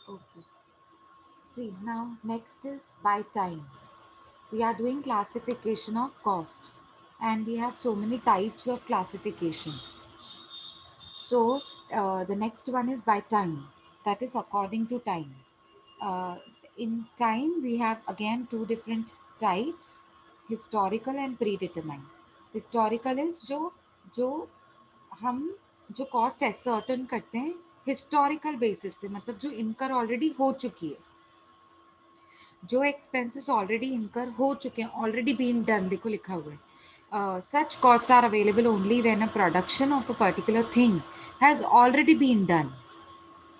Okay. See, now next is by time. We are doing classification of cost, and we have so many types of classification. So the next one is by time, that is according to time. uh, in time we have again two different types, historical and predetermined. Historical is जो हम जो cost ascertain करते हैं historical basis पे, मतलब जो इनकर already हो चुकी है, जो एक्सपेंसेस ऑलरेडी इनकर हो चुके हैं, ऑलरेडी बीन डन, देखो लिखा हुआ है, such cost are available only when a production of a particular thing has already been done.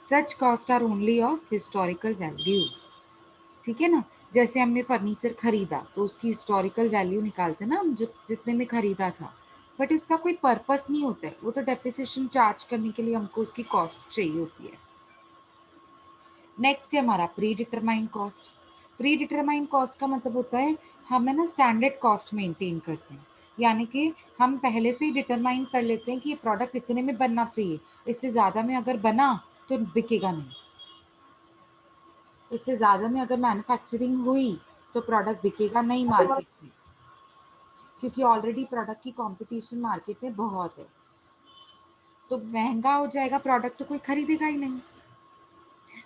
Such cost are only of historical value. ठीक है ना. जैसे हमने फर्नीचर खरीदा तो उसकी हिस्टोरिकल वैल्यू निकालते हैं ना हम, जितने में खरीदा था, बट उसका कोई पर्पस नहीं होता है, वो तो डेप्रिसिएशन चार्ज करने के लिए हमको उसकी कॉस्ट चाहिए होती है. नेक्स्ट है हमारा pre determined cost. Pre determined cost का मतलब होता है हम है ना स्टैंडर्ड कॉस्ट मेंटेन करते हैं, यानी कि हम पहले से ही डिटरमाइन कर लेते हैं कि ये प्रोडक्ट इतने में बनना चाहिए, इससे ज़्यादा में अगर बना तो बिकेगा नहीं, इससे ज़्यादा में अगर मैन्युफैक्चरिंग हुई तो प्रोडक्ट बिकेगा नहीं मार्केट में, क्योंकि ऑलरेडी प्रोडक्ट की कंपटीशन मार्केट में बहुत है, तो महंगा हो जाएगा प्रोडक्ट तो कोई खरीदेगा ही नहीं.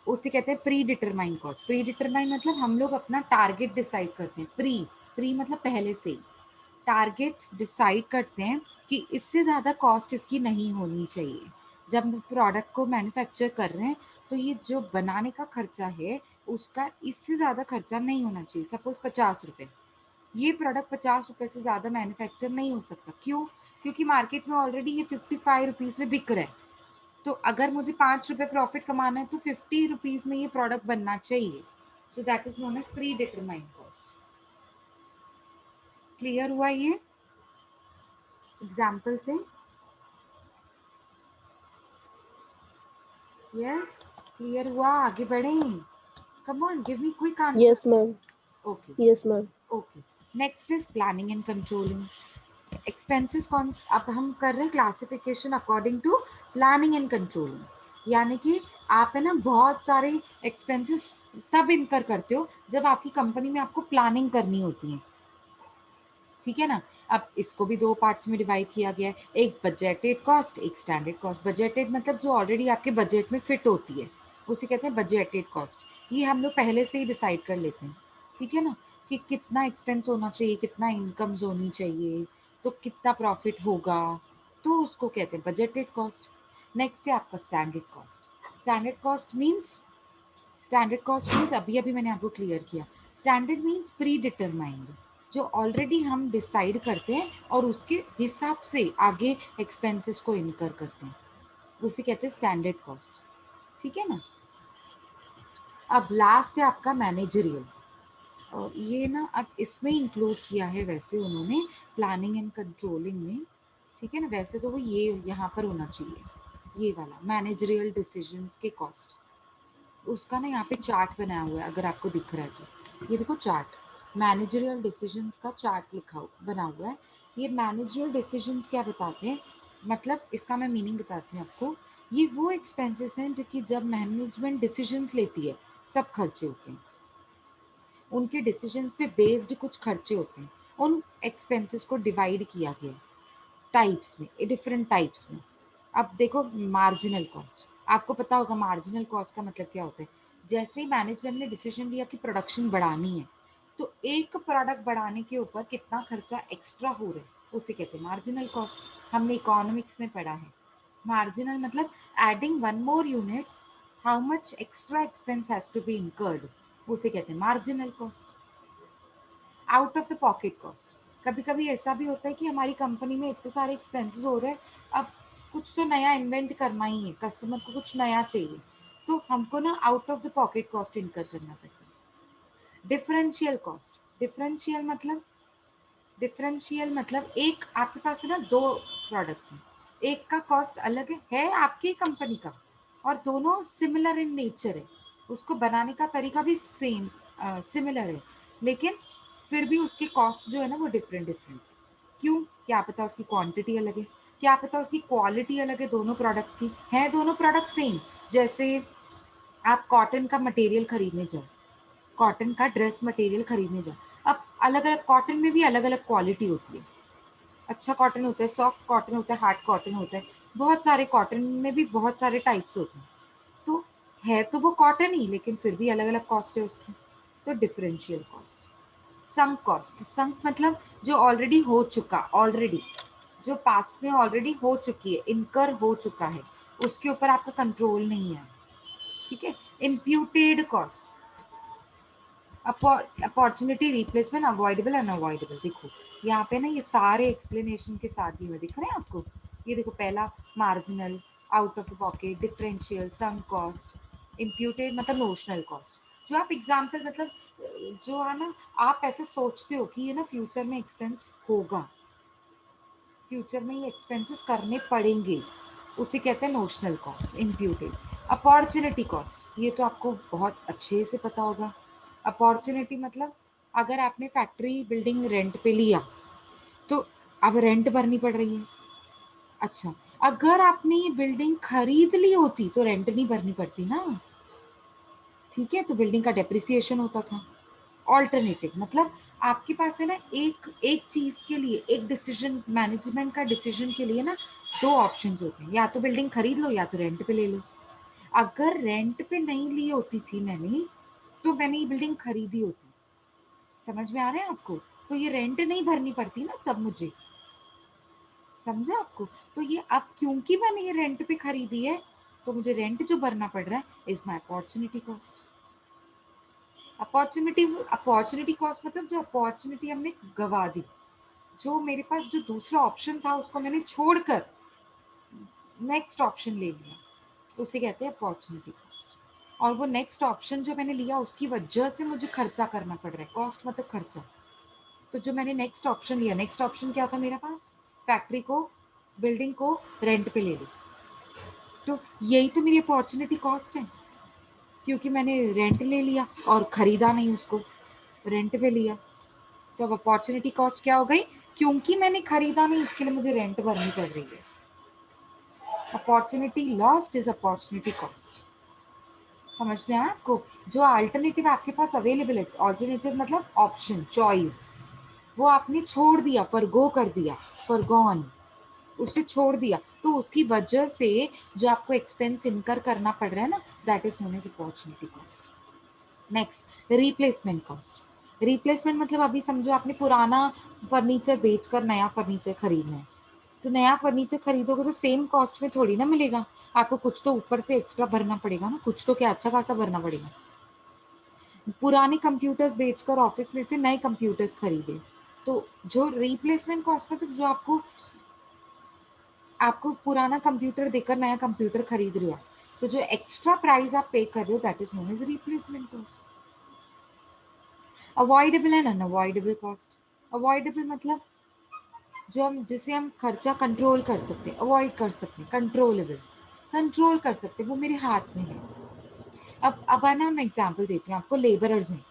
उसे कहते हैं pre determined cost. Pre determined मतलब हम लोग अपना टारगेट डिसाइड करते हैं. प्री प्री मतलब पहले से, टारगेट डिसाइड करते हैं कि इससे ज़्यादा कॉस्ट इसकी नहीं होनी चाहिए. जब प्रोडक्ट को मैन्युफैक्चर कर रहे हैं तो ये जो बनाने का खर्चा है उसका इससे ज़्यादा खर्चा नहीं होना चाहिए. सपोज 50 रुपये, ये प्रोडक्ट 50 रुपये से ज़्यादा मैन्युफैक्चर नहीं हो सकता. क्यों? क्योंकि मार्केट में ऑलरेडी ये 55 रुपीज़ में बिक रहा है. तो अगर मुझे 5 रुपये प्रॉफिट कमाना है तो 50 रुपीज़ में ये प्रोडक्ट बनना चाहिए. So that is known as predetermined cost. Clear हुआ ये एग्जाम्पल से? यस, क्लियर हुआ? आगे बढ़ें. Come on, give me quick answer. Yes, ma'am. Okay. Yes, ma'am. Okay. Next is planning and controlling expenses. कौन, अब हम कर रहे हैं classification according to planning and controlling. यानी कि आप है ना बहुत सारे एक्सपेंसेस तब इनकर करते हो जब आपकी कंपनी में आपको प्लानिंग करनी होती है. ठीक है ना. अब इसको भी दो पार्ट्स में डिवाइड किया गया है, एक बजटेड कॉस्ट, एक स्टैंडर्ड कॉस्ट. बजटेड मतलब जो ऑलरेडी आपके बजट में फिट होती है, उसे कहते हैं बजटेड कॉस्ट. ये हम लोग पहले से ही डिसाइड कर लेते हैं. ठीक है ना, कि कितना एक्सपेंस होना चाहिए, कितना इनकम्स होनी चाहिए, तो कितना प्रॉफिट होगा, तो उसको कहते हैं बजटेड कॉस्ट. नेक्स्ट है आपका standard cost. Standard cost means अभी अभी मैंने आपको क्लियर किया. स्टैंडर्ड मीन्स प्री डिटरमाइंड, जो ऑलरेडी हम डिसाइड करते हैं और उसके हिसाब से आगे एक्सपेंसेस को इनकर करते हैं, उसे कहते हैं स्टैंडर्ड कॉस्ट. ठीक है ना. अब लास्ट है आपका मैनेजरियल, और ये ना अब इसमें इंक्लूड किया है वैसे उन्होंने प्लानिंग एंड कंट्रोलिंग में. ठीक है ना, वैसे तो वो ये यहाँ पर होना चाहिए, ये वाला मैनेजरियल डिसीजंस के कॉस्ट. उसका ना यहाँ पे चार्ट बनाया हुआ है, अगर आपको दिख रहा है तो ये देखो चार्ट, मैनेजरियल डिसीजंस का चार्ट बना हुआ है. ये मैनेजरियल डिसीजंस क्या बताते हैं, मतलब इसका मैं मीनिंग बताती हूँ आपको. ये वो एक्सपेंसेस हैं जो कि जब मैनेजमेंट डिसीजंस लेती है तब खर्चे होते हैं, उनके डिसीजंस पे बेस्ड कुछ खर्चे होते हैं. उन एक्सपेंसेस को डिवाइड किया गया टाइप्स में, डिफरेंट टाइप्स में. अब देखो मार्जिनल कॉस्ट, आपको पता होगा मार्जिनल कॉस्ट का मतलब क्या होता है. जैसे ही मैनेजमेंट ने डिसीजन लिया कि प्रोडक्शन बढ़ानी है, तो एक प्रोडक्ट बढ़ाने के ऊपर कितना खर्चा एक्स्ट्रा हो रहा है उसे कहते हैं मार्जिनल कॉस्ट. हमने इकोनॉमिक्स में पढ़ा है. मार्जिनल मतलब adding one more unit, how much extra expense has to be incurred, उसे कहते हैं marginal cost. Out of the pocket cost, कभी कभी ऐसा भी होता है कि हमारी कंपनी में इतने सारे एक्सपेंसेस हो रहे हैं, अब कुछ तो नया इन्वेंट करना ही है, कस्टमर को कुछ नया चाहिए, तो हमको ना out of the pocket cost incur करना पड़ता है. डिफरेंशियल कॉस्ट, डिफरेंशियल मतलब एक आपके पास है ना दो प्रोडक्ट्स हैं, एक का कॉस्ट अलग है आपकी कंपनी का, और दोनों सिमिलर इन नेचर है, उसको बनाने का तरीका भी सेम सिमिलर है, लेकिन फिर भी उसके कॉस्ट जो है ना वो डिफरेंट डिफरेंट. क्यों? क्या पता उसकी क्वांटिटी अलग है, क्या पता उसकी क्वालिटी अलग है, दोनों प्रोडक्ट्स की है, दोनों प्रोडक्ट सेम. जैसे आप कॉटन का मटेरियल खरीदने जाओ, कॉटन का ड्रेस मटेरियल खरीदने जाओ, अब अलग अलग कॉटन में भी अलग अलग क्वालिटी होती है। अच्छा कॉटन होता है, सॉफ्ट कॉटन होता है, हार्ड कॉटन होता है, बहुत सारे कॉटन में भी बहुत सारे टाइप्स होते हैं। तो है तो वो कॉटन ही, लेकिन फिर भी अलग अलग कॉस्ट है उसकी। तो डिफरेंशियल कॉस्ट। संक कॉस्ट, संक मतलब जो ऑलरेडी हो चुका, ऑलरेडी जो पास्ट में ऑलरेडी हो चुकी है, इनकर हो चुका है, उसके ऊपर आपका कंट्रोल नहीं है। ठीक है। Imputed cost, opportunity, replacement, avoidable, unavoidable. देखो यहाँ पे ना ये सारे एक्सप्लेनेशन के साथ भी में दिख रहे हैं आपको। ये देखो पहला marginal, out of the pocket, differential, sunk cost, imputed मतलब नोशनल कॉस्ट। जो आप एग्जाम्पल मतलब जो है ना, आप ऐसे सोचते हो कि ये ना फ्यूचर में एक्सपेंस होगा, फ्यूचर में ये एक्सपेंसेस करने पड़ेंगे, उसे कहते हैं notional cost, imputed. Opportunity cost, ये तो आपको बहुत अच्छे से पता होगा। अपॉर्चुनिटी मतलब अगर आपने फैक्ट्री बिल्डिंग रेंट पे लिया तो अब रेंट भरनी पड़ रही है। अच्छा, अगर आपने ये बिल्डिंग खरीद ली होती तो रेंट नहीं भरनी पड़ती ना। ठीक है, तो बिल्डिंग का डेप्रिसिएशन होता था। ऑल्टरनेटिव मतलब आपके पास है ना, एक एक चीज के लिए, एक डिसीजन, मैनेजमेंट का डिसीजन के लिए ना दो ऑप्शंस होते हैं, या तो बिल्डिंग खरीद लो या तो रेंट पे ले लो। अगर रेंट पे नहीं ली होती थी मैंने, तो मैंने ये बिल्डिंग खरीदी होती। समझ में आ रहा है आपको? तो ये रेंट नहीं भरनी पड़ती ना तब मुझे। समझा आपको? तो ये अब क्योंकि मैंने ये रेंट पे खरीदी है, तो मुझे रेंट जो भरना पड़ रहा है is my opportunity cost. Opportunity, opportunity cost मतलब जो अपॉर्चुनिटी हमने गवा दी, जो मेरे पास जो दूसरा ऑप्शन था उसको मैंने छोड़कर नेक्स्ट ऑप्शन ले लिया, उसे कहते हैं अपॉर्चुनिटी कॉस्ट। और वो नेक्स्ट ऑप्शन जो मैंने लिया उसकी वजह से मुझे खर्चा करना पड़ रहा है, कॉस्ट मतलब खर्चा। तो जो मैंने नेक्स्ट ऑप्शन लिया, नेक्स्ट ऑप्शन क्या था मेरे पास, फैक्ट्री को, बिल्डिंग को रेंट पे ले ली। तो यही तो मेरी अपॉर्चुनिटी कॉस्ट है, क्योंकि मैंने रेंट ले लिया और खरीदा नहीं उसको, रेंट पे लिया। तो अब अपॉर्चुनिटी कॉस्ट क्या हो गई, क्योंकि मैंने खरीदा नहीं इसके लिए मुझे रेंट भरनी पड़ रही है। Opportunity lost is opportunity cost. समझ में आया आपको? जो अल्टरनेटिव आपके पास अवेलेबल है, ऑल्टरनेटिव मतलब ऑप्शन, चॉइस, वो आपने छोड़ दिया, पर गो कर दिया, पर गॉन, उसे छोड़ दिया, तो उसकी वजह से जो आपको एक्सपेंस इनकर करना पड़ रहा है ना, that is known as opportunity cost. Next, replacement cost. Replacement मतलब अभी समझो आपने पुराना फर्नीचर बेचकर नया फर्नीचर खरीदना है, तो नया फर्नीचर खरीदोगे तो सेम कॉस्ट में थोड़ी ना मिलेगा, आपको कुछ तो ऊपर से एक्स्ट्रा भरना पड़ेगा ना, कुछ तो क्या अच्छा खासा भरना पड़ेगा। पुराने कंप्यूटर्स बेचकर ऑफिस में से नए कंप्यूटर्स खरीदे, तो जो रिप्लेसमेंट कॉस्ट मतलब जो आपको, आपको पुराना कंप्यूटर देकर नया कंप्यूटर खरीद रहे हो, तो जो एक्स्ट्रा प्राइस आप पे कर रहे हो that is known as replacement cost. Avoidable and unavoidable cost. Avoidable मतलब जो हम, जिसे हम खर्चा कंट्रोल कर सकते हैं, अवॉइड कर सकते हैं, कंट्रोलेबल, कंट्रोल कर सकते हैं, वो मेरे हाथ में है। अब है ना, मैं एग्जांपल देती हूँ आपको, लेबरर्स हैं,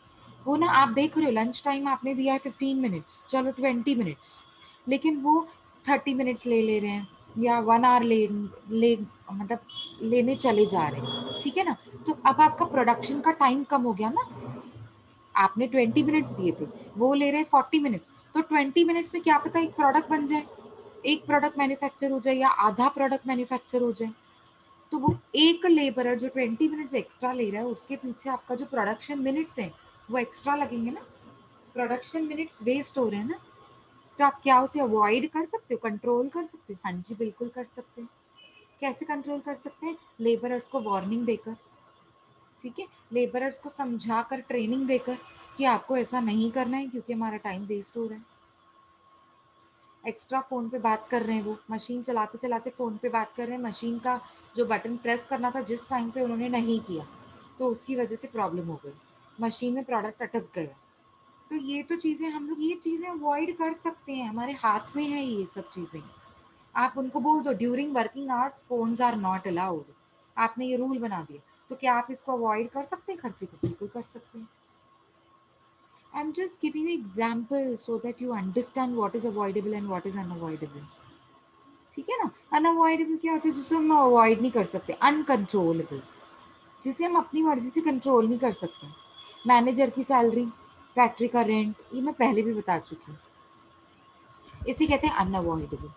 वो ना आप देख रहे हो लंच टाइम आपने दिया है 15 मिनट्स, चलो 20 मिनट्स, लेकिन वो 30 मिनट्स ले रहे हैं, या 1 आवर ले मतलब लेने चले जा रहे हैं। ठीक है ना? तो अब आपका प्रोडक्शन का टाइम कम हो गया ना, आपने 20 मिनट्स दिए थे, वो ले रहे हैं 40 मिनट्स, तो 20 मिनट्स में क्या पता एक प्रोडक्ट बन जाए, एक प्रोडक्ट मैन्युफैक्चर हो जाए या आधा प्रोडक्ट मैन्युफैक्चर हो जाए। तो वो एक लेबरर जो 20 मिनट्स एक्स्ट्रा ले रहा है, उसके पीछे आपका जो प्रोडक्शन मिनट्स है वो एक्स्ट्रा लगेंगे ना, प्रोडक्शन मिनट्स वेस्ट हो रहे हैं ना। तो आप क्या उसे अवॉइड कर सकते हो, कंट्रोल कर सकते हो? हाँ जी बिल्कुल कर सकते हैं। कैसे कंट्रोल कर सकते हैं? लेबरर्स को वार्निंग देकर, ठीक है, लेबरर्स को समझा कर, ट्रेनिंग देकर कि आपको ऐसा नहीं करना है क्योंकि हमारा टाइम वेस्ट हो रहा है। एक्स्ट्रा फ़ोन पे बात कर रहे हैं, वो मशीन चलाते चलाते फ़ोन पे बात कर रहे हैं, मशीन का जो बटन प्रेस करना था जिस टाइम पे उन्होंने नहीं किया, तो उसकी वजह से प्रॉब्लम हो गई, मशीन में प्रोडक्ट अटक गया। तो ये तो चीज़ें हम लोग, ये चीज़ें अवॉइड कर सकते हैं, हमारे हाथ में है ये सब चीज़ें। आप उनको बोल दो during working hours phones are not allowed, आपने ये रूल बना दिया, तो क्या आप इसको अवॉइड कर सकते हैं खर्चे को? बिल्कुल कर सकते हैं। I am just giving you example so that you understand what is avoidable and what is unavoidable. ठीक है ना? अनअवॉइडेबल क्या होता है जिसको हम अवॉइड नहीं कर सकते, अनकंट्रोलेबल। जिसे हम अपनी मर्जी से कंट्रोल नहीं कर सकते। मैनेजर की सैलरी, फैक्ट्री का रेंट, ये मैं पहले भी बता चुकी हूँ। इसे कहते हैं अनअवॉइडेबल।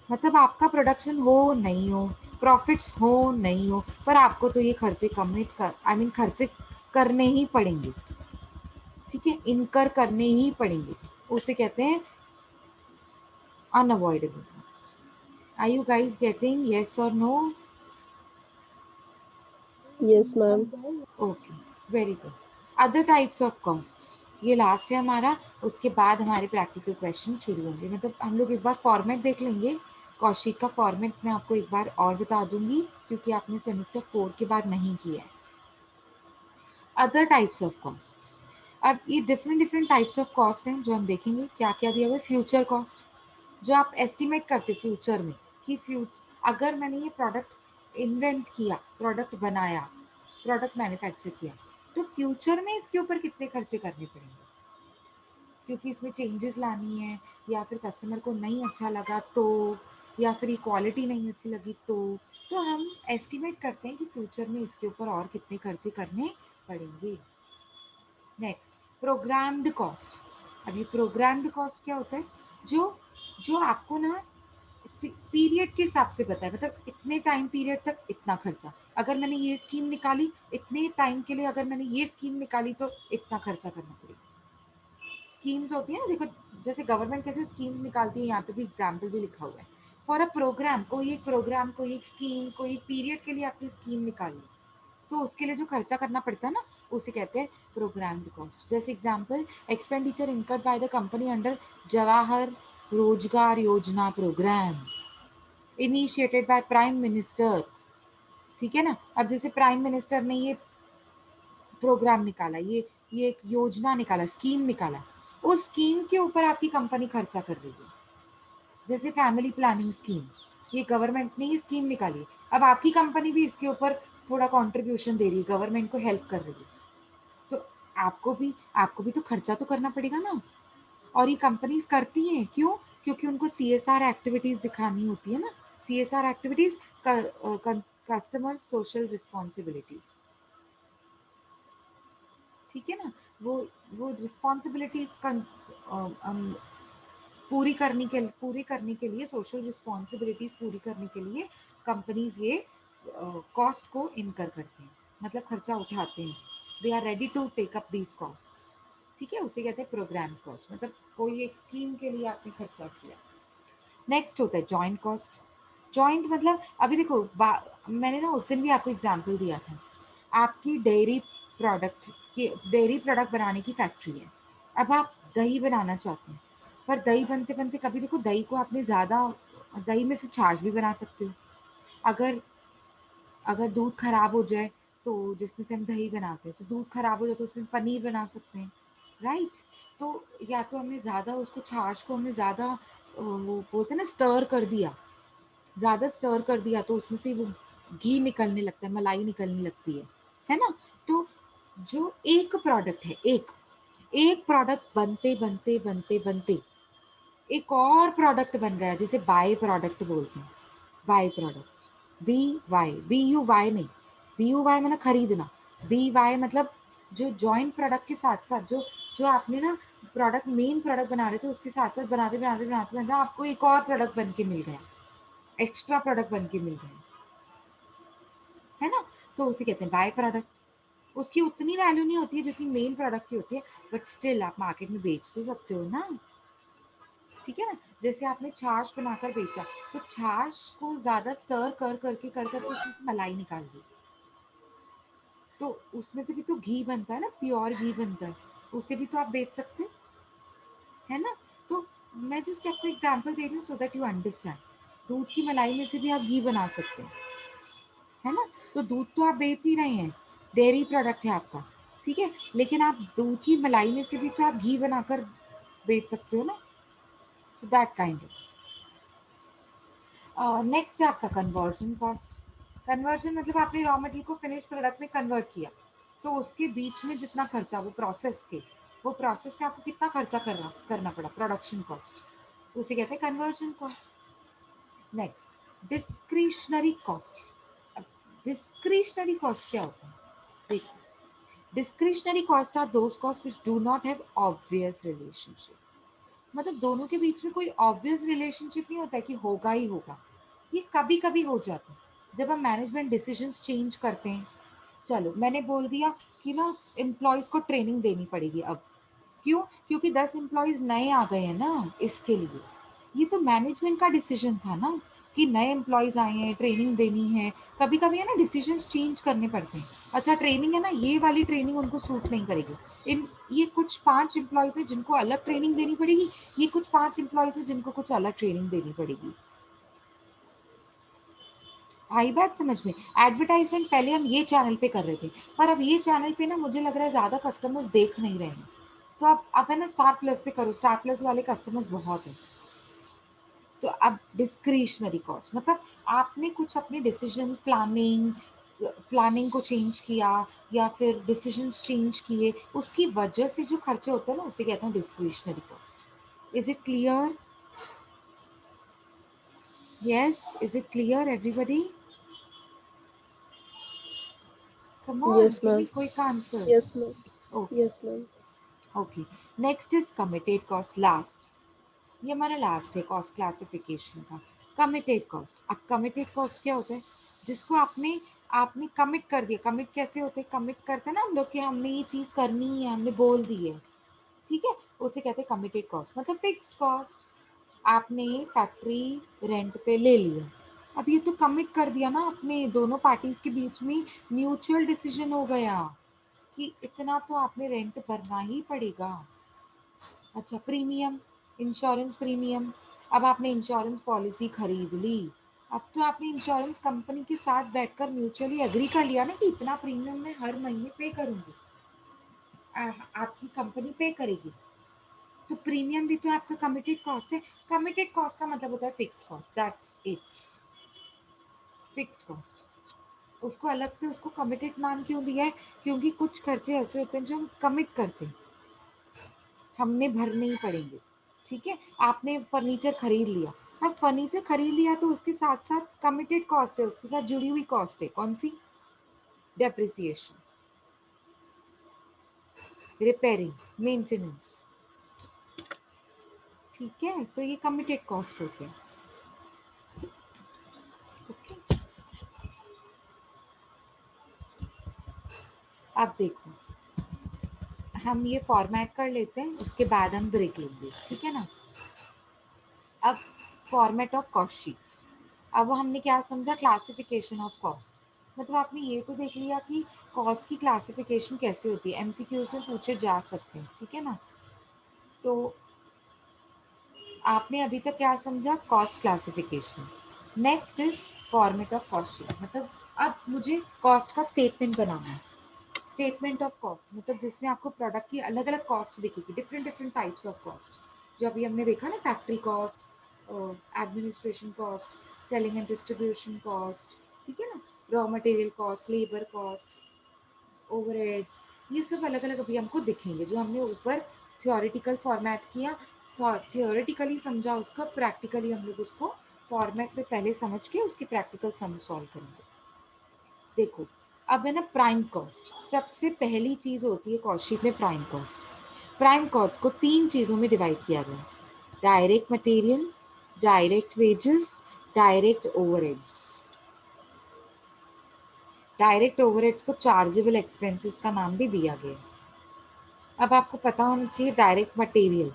मतलब आपका प्रोडक्शन हो नहीं हो, प्रॉफिट्स हो नहीं हो, पर आपको तो ये खर्चे कमिट कर आई मीन खर्चे करने ही पड़ेंगे। ठीक है, इनकर करने ही पड़ेंगे। उसे कहते हैं unavoidable cost. Are you guys getting yes और no? Yes, ma'am. Okay, very good. Other types of costs, ये लास्ट है हमारा। उसके बाद हमारे प्रैक्टिकल क्वेश्चन शुरू होंगे। मतलब हम लोग एक बार फॉर्मेट देख लेंगे। कॉस्ट का फॉर्मेट मैं आपको एक बार और बता दूंगी, क्योंकि आपने सेमेस्टर 4 के बाद नहीं किया है। अदर टाइप्स ऑफ कॉस्ट्स, अब ये different different types of cost हैं जो हम देखेंगे। क्या क्या दिया हुआ है? फ्यूचर कॉस्ट, जो आप एस्टिमेट करते फ्यूचर में कि फ्यूचर अगर मैंने ये प्रोडक्ट इन्वेंट किया, प्रोडक्ट बनाया, प्रोडक्ट मैन्युफैक्चर किया, तो फ्यूचर में इसके ऊपर कितने खर्चे करने पड़ेंगे, क्योंकि इसमें चेंजेस लानी है, या फिर कस्टमर को नहीं अच्छा लगा तो, या फिर क्वालिटी नहीं अच्छी लगी तो हम एस्टिमेट करते हैं कि फ्यूचर में इसके ऊपर और कितने खर्चे करने पड़ेंगे। Next, programmed cost. अब ये प्रोग्राम्ड कॉस्ट क्या होता है? जो जो आपको ना पीरियड के हिसाब से पता है। मतलब इतने टाइम पीरियड तक इतना खर्चा, अगर मैंने ये स्कीम निकाली, इतने टाइम के लिए अगर मैंने ये स्कीम निकाली तो इतना खर्चा करना पड़ेगा। स्कीम्स होती है ना, देखो जैसे गवर्नमेंट कैसे स्कीम्स निकालती है, यहाँ पे भी एग्जाम्पल भी लिखा हुआ है। फॉर अ प्रोग्राम, कोई एक प्रोग्राम, कोई एक स्कीम, कोई एक पीरियड के लिए आपने स्कीम निकाली, तो उसके लिए जो खर्चा करना पड़ता है ना, उसे कहते हैं प्रोग्राम्ड कॉस्ट। जैसे example, expenditure incurred by the company under Jawahar Rozgar Yojana program initiated by prime minister. ठीक है ना। अब जैसे प्राइम मिनिस्टर ने ये प्रोग्राम निकाला, ये एक योजना निकाला, स्कीम निकाला, उस स्कीम के ऊपर आपकी कंपनी खर्चा कर रही है। जैसे फैमिली प्लानिंग स्कीम, ये गवर्नमेंट ने ये स्कीम निकाली, अब आपकी कंपनी भी इसके ऊपर थोड़ा कंट्रीब्यूशन दे रही है, गवर्नमेंट को हेल्प कर रही है, तो आपको भी तो खर्चा तो करना पड़ेगा ना। और ये कंपनीज करती हैं क्यों? क्योंकि उनको सीएसआर एक्टिविटीज दिखानी होती है ना। CSR activities, customer social responsibilities. ठीक है ना। वो वो रिस्पॉन्सिबिलिटीज पूरी करने के लिए, सोशल रिस्पॉन्सिबिलिटीज पूरी करने के लिए कंपनीज ये कॉस्ट को इनकर करते हैं, मतलब खर्चा उठाते हैं। They are ready to take up these costs. ठीक है, उसे कहते हैं प्रोग्राम कॉस्ट। मतलब कोई एक स्कीम के लिए आपने खर्चा किया। नेक्स्ट होता है जॉइंट कॉस्ट। जॉइंट मतलब अभी देखो, मैंने ना उस दिन भी आपको एग्जांपल दिया था। आपकी डेयरी प्रोडक्ट बनाने की फैक्ट्री है। अब आप दही बनाना चाहते हैं, पर दही बनते बनते कभी देखो, दही को आपने ज़्यादा, दही में से छाछ भी बना सकते हो। अगर अगर दूध खराब हो जाए, तो जिसमें से हम दही बनाते हैं, तो दूध खराब हो जाए तो उसमें पनीर बना सकते हैं, राइट। तो या तो हमने ज़्यादा उसको, छाछ को हमने ज़्यादा वो बोलते हैं ना, स्टर कर दिया, ज़्यादा स्टर कर दिया, तो उसमें से वो घी निकलने लगता है, मलाई निकलने लगती है ना। तो जो एक प्रोडक्ट है, एक एक प्रोडक्ट बनते बनते बनते बनते एक और प्रोडक्ट बन गया, जिसे बाय प्रोडक्ट बोलते हैं। By product, B U Y नहीं, बी यू वाई मतलब खरीदना, बी वाई मतलब जो जॉइंट प्रोडक्ट के साथ साथ, जो जो आपने ना प्रोडक्ट, मेन प्रोडक्ट बना रहे थे, उसके साथ साथ बनाते बनाते बनाते बनाते आपको एक और प्रोडक्ट बन के मिल गया, एक्स्ट्रा प्रोडक्ट बन के मिल गया, है ना। तो उसे कहते हैं बाय प्रोडक्ट। उसकी उतनी वैल्यू नहीं होती है जितनी मेन प्रोडक्ट की होती है, बट स्टिल आप मार्केट में बेच तो सकते हो ना। ठीक है ना। जैसे आपने छाछ बनाकर बेचा, तो छाछ को ज्यादा स्टर कर करके उसमें से मलाई निकाल दी, तो उसमें से भी तो घी बनता है ना, प्योर घी बनता है, उसे भी तो आप बेच सकते हो, है ना। तो मैं जस्ट आपको एग्जांपल दे रही हूँ, सो दैट यू अंडरस्टैंड। दूध की मलाई में से भी आप घी बना सकते हैं, है ना। तो दूध तो आप बेच ही रहे हैं, डेयरी प्रोडक्ट है आपका, ठीक है, लेकिन आप दूध की मलाई में से भी तो आप घी बनाकर बेच सकते हो ना। So that kind of. Next है आपका कन्वर्जन कॉस्ट। कन्वर्जन मतलब आपने रॉ मटेरियल को फिनिश प्रोडक्ट में कन्वर्ट किया, तो उसके बीच में जितना खर्चा, वो प्रोसेस में आपको कितना खर्चा करना पड़ा, प्रोडक्शन कॉस्ट, उसे कहते हैं conversion cost. Next, discretionary cost. Discretionary cost क्या होता है? देखो, discretionary cost are those cost which do not have obvious relationship. मतलब दोनों के बीच में कोई ऑब्वियस रिलेशनशिप नहीं होता है कि होगा ही होगा। ये कभी कभी हो जाता है जब हम मैनेजमेंट डिसीजंस चेंज करते हैं। चलो मैंने बोल दिया कि ना एम्प्लॉयज को ट्रेनिंग देनी पड़ेगी अब। क्यों? क्योंकि 10 एम्प्लॉयज नए आ गए हैं ना, इसके लिए। ये तो मैनेजमेंट का डिसीजन था ना कि नए एम्प्लॉयज आए हैं, ट्रेनिंग देनी है। कभी कभी है ना डिसीजंस चेंज करने पड़ते हैं। अच्छा ट्रेनिंग है ना, ये वाली ट्रेनिंग उनको सूट नहीं करेगी। इन ये कुछ 5 एम्प्लॉयज है जिनको अलग ट्रेनिंग देनी पड़ेगी, ये कुछ 5 एम्प्लॉयज है जिनको कुछ अलग ट्रेनिंग देनी पड़ेगी। आई बात समझ में? एडवर्टाइजमेंट पहले हम ये चैनल पे कर रहे थे, पर अब ये चैनल पे ना मुझे लग रहा है ज़्यादा कस्टमर्स देख नहीं रहे हैं। तो अब है ना स्टार प्लस पे करो, स्टार प्लस वाले कस्टमर्स बहुत हैं। तो अब डिस्क्रिशनरी कॉस्ट मतलब आपने कुछ अपने डिसीजंस, प्लानिंग प्लानिंग को चेंज किया या फिर डिसीजंस चेंज किए, उसकी वजह से जो खर्चे होते हैं ना, उसे कहते हैं discretionary cost. Is it clear? Yes, is it clear everybody? Come on, Yes, give me ma'am. Quick answers. Yes, ma'am. Okay, Yes, ma'am. Okay. Next is committed cost, last. ये हमारा लास्ट है कॉस्ट क्लासिफिकेशन का, committed cost. अब committed cost क्या होता है? जिसको आपने आपने कमिट कर दिया। कमिट कैसे होते हैं? कमिट करते हैं ना हम लोग कि हमने ये चीज़ करनी है, हमने बोल दी है, ठीक है, उसे कहते हैं कमिटेड कॉस्ट, मतलब फिक्स्ड कॉस्ट। आपने फैक्ट्री रेंट पे ले लिया, अब ये तो कमिट कर दिया ना आपने, दोनों पार्टीज के बीच में म्यूचुअल डिसीजन हो गया कि इतना तो आपने रेंट भरना ही पड़ेगा। अच्छा प्रीमियम, इंश्योरेंस प्रीमियम। अब आपने इंश्योरेंस पॉलिसी खरीद ली, अब तो आपने इंश्योरेंस कंपनी के साथ बैठकर म्यूचुअली एग्री कर लिया ना कि इतना प्रीमियम मैं हर महीने पे करूंगी, आपकी कंपनी पे करेगी। तो प्रीमियम भी तो आपका कमिटेड कॉस्ट है। कमिटेड कॉस्ट का मतलब होता है fixed cost, that's it, fixed cost. उसको अलग से उसको कमिटेड नाम क्यों दिया है? क्योंकि कुछ खर्चे ऐसे होते हैं जो हम कमिट करते हैं, हमने भरने ही पड़ेंगे। ठीक है, आपने फर्नीचर खरीद लिया, अब फर्नीचर खरीद लिया तो उसके साथ साथ कमिटेड कॉस्ट है, उसके साथ जुड़ी हुई कॉस्ट है, कौन सी? Depreciation, repairing, maintenance. ठीक है, तो ये कमिटेड कॉस्ट होते हैं। ओके, अब देखो, हम ये फॉर्मेट कर लेते हैं, उसके बाद हम ब्रेक लेंगे, ठीक है ना? अब फॉर्मेट ऑफ कॉस्ट शीट्स। अब हमने क्या समझा? Classification of cost. मतलब आपने ये तो देख लिया कि कॉस्ट की क्लासिफिकेशन कैसे होती है, एमसीक्यूज में पूछे जा सकते हैं, ठीक है ना? तो आपने अभी तक क्या समझा? Cost classification. Next is format of cost sheet. मतलब अब मुझे कॉस्ट का स्टेटमेंट बनाना है। स्टेटमेंट ऑफ कॉस्ट मतलब जिसमें आपको प्रोडक्ट की अलग अलग कॉस्ट दिखेगी, different different types of cost. जो अभी हमने देखा ना, factory cost, administration cost, selling and distribution cost, ठीक है ना, raw material cost, labour cost, overheads, ये सब अलग अलग अभी हमको दिखेंगे। जो हमने ऊपर थियोरेटिकल फॉर्मेट किया, थियोरेटिकली समझा उसका, प्रैक्टिकली हम लोग उसको फॉर्मेट में पहले समझ के उसके प्रैक्टिकल सम सॉल्व करेंगे। देखो, अब है ना प्राइम कॉस्ट, सबसे पहली चीज होती है कॉस्ट शीट में प्राइम कॉस्ट। प्राइम कॉस्ट को 3 चीजों में डिवाइड किया गया: direct material, direct wages, direct overheads. Direct overheads को चार्जेबल एक्सपेंसेस का नाम भी दिया गया है। अब आपको पता होना चाहिए डायरेक्ट मटेरियल।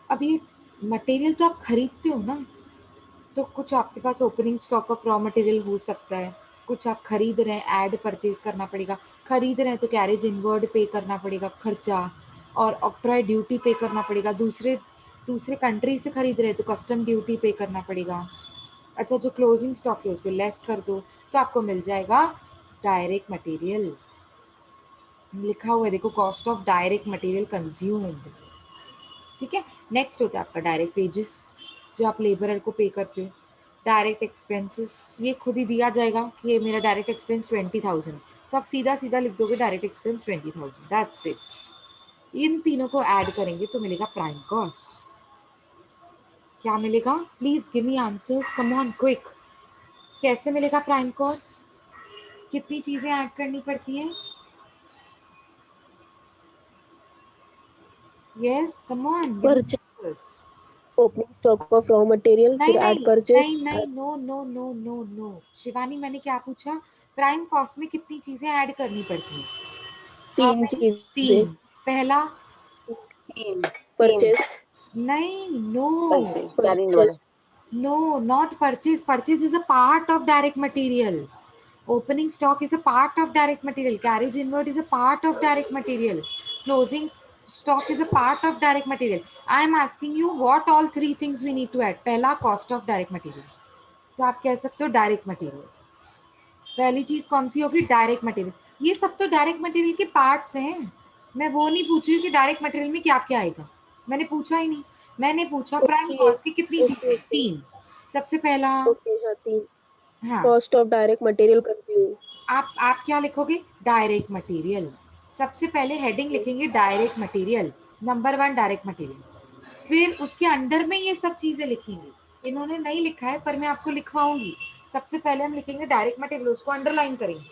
अब ये मटेरियल तो आप खरीदते हो ना, तो कुछ आपके पास opening stock of raw material हो सकता है, कुछ आप खरीद रहे हैं, ऐड परचेज करना पड़ेगा। खरीद रहे हैं तो कैरेज इनवर्ड पे करना पड़ेगा खर्चा, और ऑक्ट्रॉय ड्यूटी पे करना पड़ेगा। दूसरे दूसरे कंट्री से खरीद रहे हैं तो कस्टम ड्यूटी पे करना पड़ेगा। अच्छा, जो क्लोजिंग स्टॉक है उसे लेस कर दो, तो आपको मिल जाएगा डायरेक्ट मटेरियल। लिखा हुआ है देखो, cost of direct material consumed. ठीक है, नेक्स्ट होता है आपका डायरेक्ट वेजेस, जो आप लेबरर को पे करते हो। डायरेक्ट एक्सपेंसेस, ये खुद ही दिया जाएगा कि ये मेरा डायरेक्ट एक्सपेंस 20,000, तो आप सीधा सीधा लिख दोगे डायरेक्ट एक्सपेंस 20,000, दैट्स इट। इन तीनों को ऐड करेंगे तो मिलेगा प्राइम कॉस्ट। क्या मिलेगा? Please give me answers, come on quick. कैसे मिलेगा प्राइम कॉस्ट? कितनी चीजें ऐड करनी पड़ती हैं? Yes, come on, give me purchase, answers. Opening stock of raw material, नहीं फिर ऐड नहीं परचेज। नहीं नहीं, no no no no no, Shivani मैंने क्या पूछा? प्राइम कॉस्ट में कितनी चीजें ऐड करनी पड़ती हैं? हाउ तीन मेनी? चीजें। 3। पहला? तीन तीन परचेज, नहीं, नो परचेज कैरिंग परचेज, वाला। no, not purchase. Purchase is a part of direct material. Opening stock is a part of direct material. Carriage inward is a part of direct material. Closing stock is a part of direct material. I am asking you what all three things we need to add. पहला, cost of direct material. तो आप कह सकते हो direct material. पहली चीज कौन सी होगी? Direct material. ये सब तो डायरेक्ट मटेरियल के पार्ट्स हैं। मैं वो नहीं पूछ रही हूँ कि डायरेक्ट मटेरियल में क्या क्या आएगा, मैंने पूछा ही नहीं। मैंने पूछा प्राइम ओके कॉस्ट की कितनी ओके चीजें? ओके 3। सबसे पहला, ओके, हाँ तीन। हाँ, cost of direct material consume. आप क्या लिखोगे? Direct material. सबसे पहले हेडिंग लिखेंगे direct material, number 1 direct material. फिर उसके अंडर में ये सब चीजें लिखेंगे। इन्होंने नहीं लिखा है पर मैं आपको लिखवाऊंगी। सबसे पहले हम लिखेंगे डायरेक्ट मटेरियल, उसको अंडरलाइन करेंगे।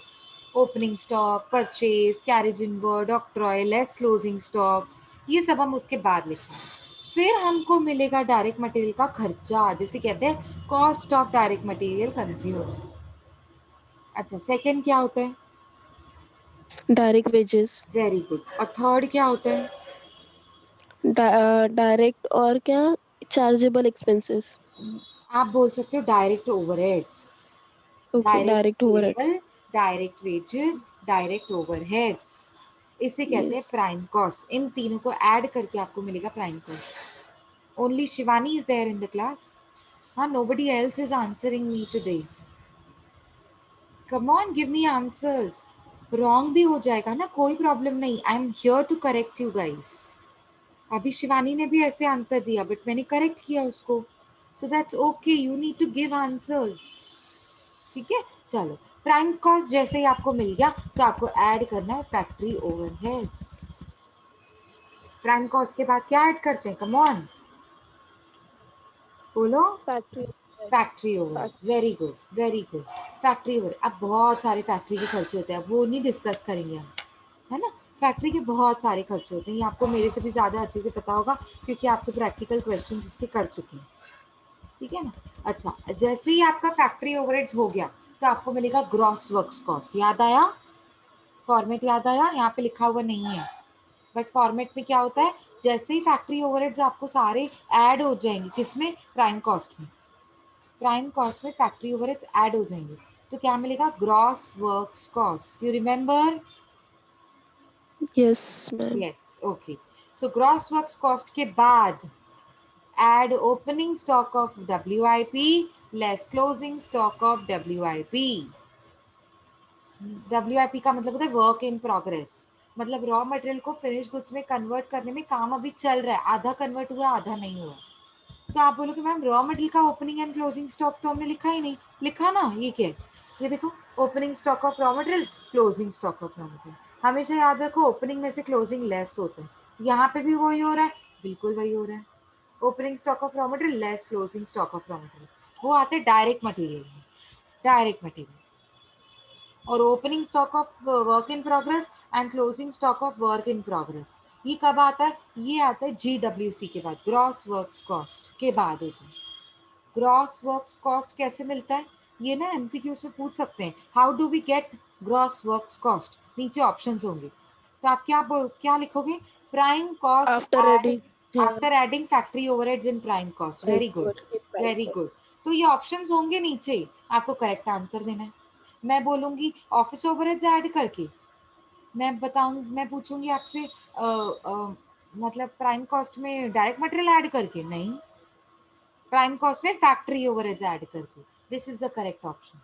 Opening stock, purchase, carriage inward, octroi, less closing stock, ये सब हम उसके बाद लिखेंगे। फिर हमको मिलेगा डायरेक्ट मटेरियल का खर्चा, जिसे कहते हैं cost of direct material consume. अच्छा, सेकंड क्या होता है? Direct wages. Very good. और थर्ड क्या होता है? डायरेक्ट और क्या, चार्जेबल एक्सपेंसेस। आप बोल सकते हो direct overheads. Okay, direct direct overhead. Material, direct wages, direct overheads, इसे कहते हैं यस। Prime cost. इन तीनों को ऐड करके आपको मिलेगा prime cost. Only Shivani is there in the class. हाँ, nobody else is answering me today. Come on, give me answers. Wrong भी हो जाएगा ना, कोई प्रॉब्लम नहीं, I am here to correct you guys. अभी शिवानी ने भी ऐसे आंसर दिया बट मैंने करेक्ट किया उसको। So that's okay, you need to give answers. ठीक है, चलो। प्राइम कॉस्ट जैसे ही आपको मिल गया तो आपको ऐड करना है फैक्ट्री ओवरहेड्स। प्राइम कॉस्ट के बाद क्या ऐड करते हैं? कम ऑन, बोलो। Factory. Factory overheads, very good very good. Factory over, अब बहुत सारे फैक्ट्री के खर्चे होते हैं, वो नहीं डिस्कस करेंगे हम, है ना। फैक्ट्री के बहुत सारे खर्चे होते हैं, ये आपको मेरे से भी ज़्यादा अच्छे से पता होगा क्योंकि आप तो प्रैक्टिकल क्वेश्चन इसके कर चुके हैं। ठीक है ना। अच्छा, जैसे ही आपका फैक्ट्री ओवरहेड्स हो गया तो आपको मिलेगा ग्रॉस वर्क्स कॉस्ट। याद आया? फॉर्मेट याद आया? यहाँ पे लिखा हुआ नहीं है बट फॉर्मेट में क्या होता है, जैसे ही फैक्ट्री ओवरहेड्स आपको सारे ऐड हो जाएंगे, किसमें? प्राइम कॉस्ट में। प्राइम कॉस्ट में फैक्ट्री ओवरहेड्स ऐड हो जाएंगे तो क्या मिलेगा? Gross works cost. You remember? Yes ma'am. Yes, okay. So gross works cost के बाद add opening stock of WIP less closing stock of WIP। WIP का मतलब होता है वर्क इन प्रोग्रेस, मतलब रॉ मटेरियल को फिनिश गुड्स में convert करने में काम अभी चल रहा है, आधा कन्वर्ट हुआ आधा नहीं हुआ। तो आप बोलोगे मैम रॉ मटेरियल का ओपनिंग एंड क्लोजिंग स्टॉक तो हमने लिखा ही नहीं। लिखा ना, ये क्या है? ये देखो, opening stock of raw material, closing stock of raw material. हमेशा याद रखो ओपनिंग में से क्लोजिंग लेस होता है। यहाँ पे भी वही हो रहा है, बिल्कुल वही हो रहा है। Opening stock of raw material less closing stock of raw material, वो आते हैं डायरेक्ट मटेरियल में। डायरेक्ट मटेरियल और opening stock of work in progress and closing stock of work in progress, ये कब आता है? ये आता है GWC के बाद, ग्रॉस वर्क्स कॉस्ट के बाद होता है। ग्रॉस वर्क्स कॉस्ट कैसे मिलता है? ये ना MCQs में पूछ सकते हैं, how do we get gross works cost? नीचे ऑप्शंस होंगे तो आप क्या लिखोगे? Prime cost after add ready. हाँ। After adding factory overheads in prime cost. Very good prime very cost. Good. तो ये ऑप्शंस होंगे नीचे, आपको करेक्ट आंसर देना है। मैं बोलूंगी ऑफिस ओवरहेड्स ऐड करके, मैं पूछूंगी आपसे मतलब प्राइम कॉस्ट में डायरेक्ट मटेरियल ऐड करके, नहीं, प्राइम कॉस्ट में फैक्ट्री ओवरहेड्स ऐड करके। This is the correct option.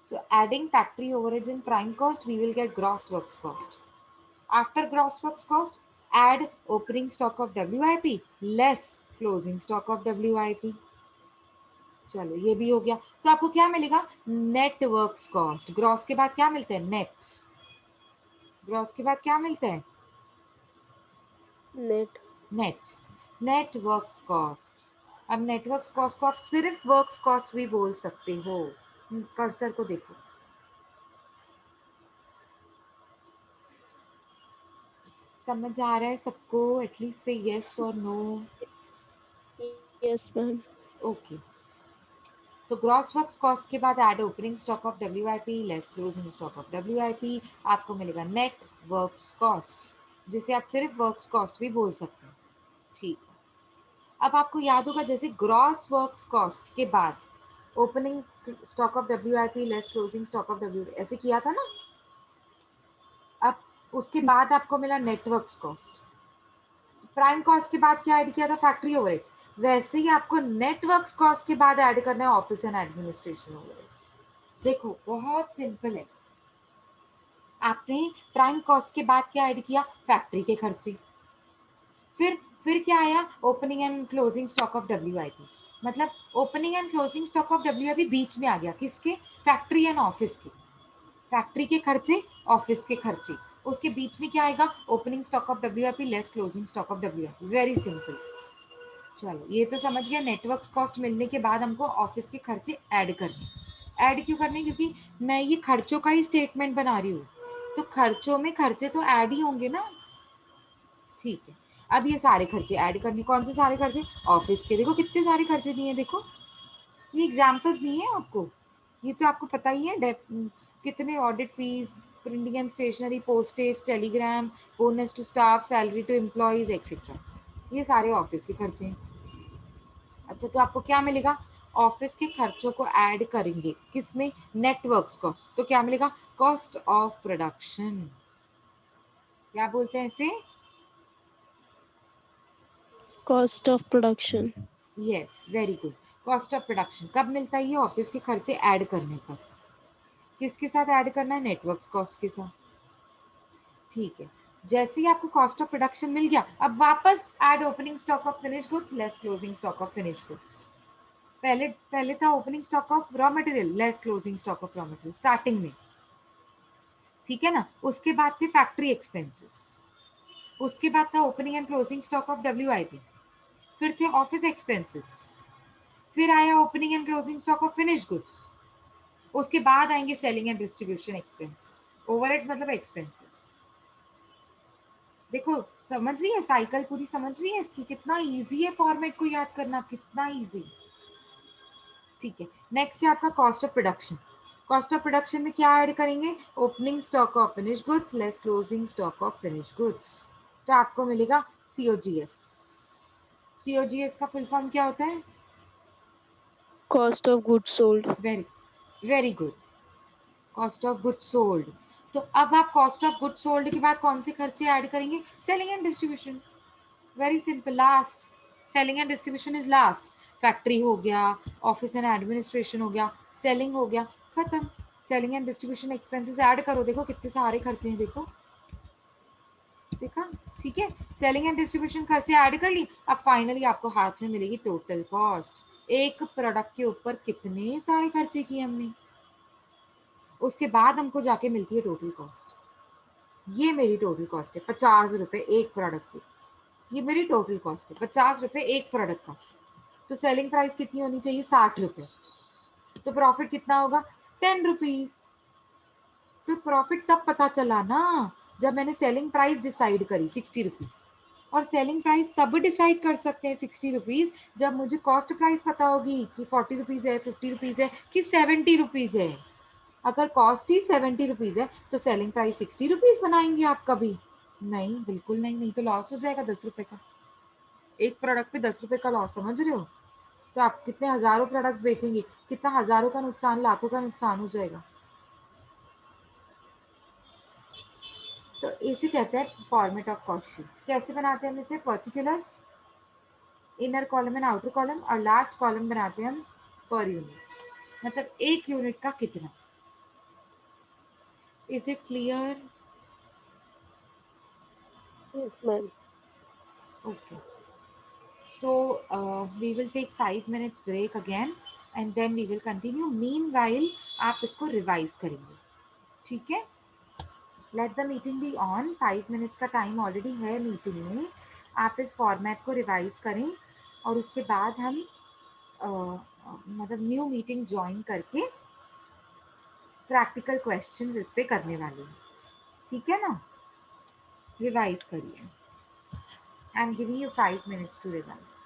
So adding factory overheads in prime cost we will get gross works cost. After gross works cost add opening stock of WIP less closing stock of WIP। चलो, ये भी हो गया। तो आपको क्या मिलेगा? Net works cost. Gross के बाद क्या मिलता है? नेट। ग्रॉस के बाद क्या मिलता है? Net. Net. Net works cost. अब नेटवर्क्स कॉस्ट को आप सिर्फ वर्क्स कॉस्ट भी बोल सकते हो। कर्सर को देखो, समझ आ रहा है सबको? एटलीस्ट से यस और नो। Yes ma'am. ओके, तो ग्रॉस वर्क्स कॉस्ट के बाद add opening stock of WIP less closing stock of WIP, आपको मिलेगा नेट वर्क्स कॉस्ट, जिसे आप सिर्फ वर्क्स कॉस्ट भी बोल सकते हैं। ठीक है, अब आपको याद होगा जैसे ग्रॉस वर्क्स कॉस्ट के बाद opening stock of WIP less closing stock of WIP, ऐसे किया था ना। अब उसके बाद आपको मिला नेटवर्क्स कॉस्ट, प्राइम कॉस्ट के बाद क्या ऐड किया था? Factory overheads. वैसे ही आपको नेटवर्क्स कॉस्ट के बाद ऐड करना है ऑफिस एंड एडमिनिस्ट्रेशन ओवरहेड्स। देखो बहुत सिंपल है, आपने प्राइम कॉस्ट के बाद क्या ऐड किया? फैक्ट्री के खर्चे। फिर क्या आया? Opening and closing stock of WIP। मतलब opening and closing stock of WIP बीच में आ गया, किसके? फैक्ट्री एंड ऑफिस के। फैक्ट्री के खर्चे, ऑफिस के खर्चे, उसके बीच में क्या आएगा? Opening stock of WIP less closing stock of WIP। Very simple. चलो ये तो समझ गया, नेटवर्क्स कॉस्ट मिलने के बाद हमको ऑफिस के खर्चे ऐड करने। ऐड क्यों करने? क्योंकि मैं ये खर्चों का ही स्टेटमेंट बना रही हूँ, तो खर्चों में खर्चे तो ऐड ही होंगे ना। ठीक है, अब ये सारे खर्चे ऐड करने। कौन से सारे खर्चे? ऑफिस के। देखो कितने सारे खर्चे दिए हैं, देखो ये एग्जाम्पल्स दिए हैं आपको, ये तो आपको पता ही है। कितने? Audit fees, printing and stationery, postage, telegram, bonus to staff, salary to employees etcetera, ये सारे ऑफिस के खर्चे हैं। अच्छा, तो आपको क्या मिलेगा? ऑफिस के खर्चों को ऐड करेंगे किसमें? Networks cost. तो क्या मिलेगा? Cost of production. क्या बोलते हैं इसे? Cost of production. Yes, very good. Cost of production कब मिलता है? ये ऑफिस के खर्चे ऐड करने पर। किसके साथ ऐड करना है? नेटवर्क्स कॉस्ट के साथ। ठीक है, जैसे ही आपको कॉस्ट ऑफ प्रोडक्शन मिल गया, अब वापस add opening stock of finish goods less closing stock of finish goods. पहले पहले था opening stock of raw material less closing stock of raw material starting में, ठीक है ना। उसके बाद थे फैक्ट्री एक्सपेंसेस, उसके बाद था opening and closing stock of WIP, फिर थे ऑफिस एक्सपेंसेस, फिर आया opening and closing stock of finish goods, उसके बाद आएंगे selling and distribution expenses. Overheads मतलब एक्सपेंसेस। देखो समझ रही है साइकिल पूरी? समझ रही है इसकी? कितना इजी है फॉर्मेट को याद करना, कितना इजी। ठीक है, नेक्स्ट है आपका cost of production. Cost of production में क्या ऐड करेंगे? Opening stock of finish goods less closing stock of finish goods. तो आपको मिलेगा COGS। COGS का फुल फॉर्म क्या होता है? Cost of goods sold. Very very good, cost of goods sold. तो अब आप कॉस्ट ऑफ गुड्स सोल्ड के बाद कौन से खर्चे ऐड करेंगे? Selling and distribution. Very simple, last. Selling and distribution is last. Factory हो गया, ऑफिस एंड एडमिनिस्ट्रेशन हो गया, सेलिंग हो गया, खत्म। Selling and distribution expenses add करो, देखो कितने सारे खर्चे हैं, देखो देखा। ठीक है, सेलिंग एंड डिस्ट्रीब्यूशन खर्चे ऐड कर ली। अब फाइनली आपको हाथ में मिलेगी टोटल कॉस्ट। एक प्रोडक्ट के ऊपर कितने सारे खर्चे किए हमने, उसके बाद हमको जाके मिलती है टोटल कॉस्ट। ये मेरी टोटल कॉस्ट है 50 रुपए एक प्रोडक्ट की। ये मेरी टोटल कॉस्ट है 50 रुपए एक प्रोडक्ट का। तो सेलिंग प्राइस कितनी होनी चाहिए? 60 रुपए। तो प्रॉफिट कितना होगा? 10 रुपीज। तो प्रॉफिट तब पता चला ना जब मैंने सेलिंग प्राइस डिसाइड करी 60 रुपीज। और सेलिंग प्राइस तब डिसाइड कर सकते हैं 60 रुपीज जब मुझे कॉस्ट प्राइस पता होगी कि 40 रुपीज है, 50 रुपीज है कि 70 रुपीज है। अगर कॉस्ट ही 70 रुपीज है तो सेलिंग प्राइस 60 रुपीज बनाएंगे आप कभी? नहीं, बिल्कुल नहीं, नहीं तो लॉस हो जाएगा 10 रुपए का। एक प्रोडक्ट पे 10 रुपए का लॉस, समझ रहे हो? तो आप कितने हजारों प्रोडक्ट्स बेचेंगे, कितना हजारों का नुकसान, लाखों का नुकसान हो जाएगा। तो इसे कहते हैं फॉर्मेट ऑफ कॉस्ट शीट। कैसे बनाते हैं हम इसे? Particulars, inner column and outer column, और लास्ट कॉलम बनाते हैं हम पर यूनिट, मतलब एक यूनिट का कितना। Is it clear? Yes ma'am. Okay, so we will take 5 minutes break again and then we will continue. Meanwhile आप इसको रिवाइज करेंगे, ठीक है? Let the meeting be on. 5 minutes का टाइम ऑलरेडी है मीटिंग में। आप इस फॉर्मेट को रिवाइज करें और उसके बाद हम मतलब न्यू मीटिंग ज्वाइन करके प्रैक्टिकल क्वेश्चंस इस पे करने वाली हूँ, ठीक है ना? रिवाइज करिए। I am giving you 5 minutes to revise.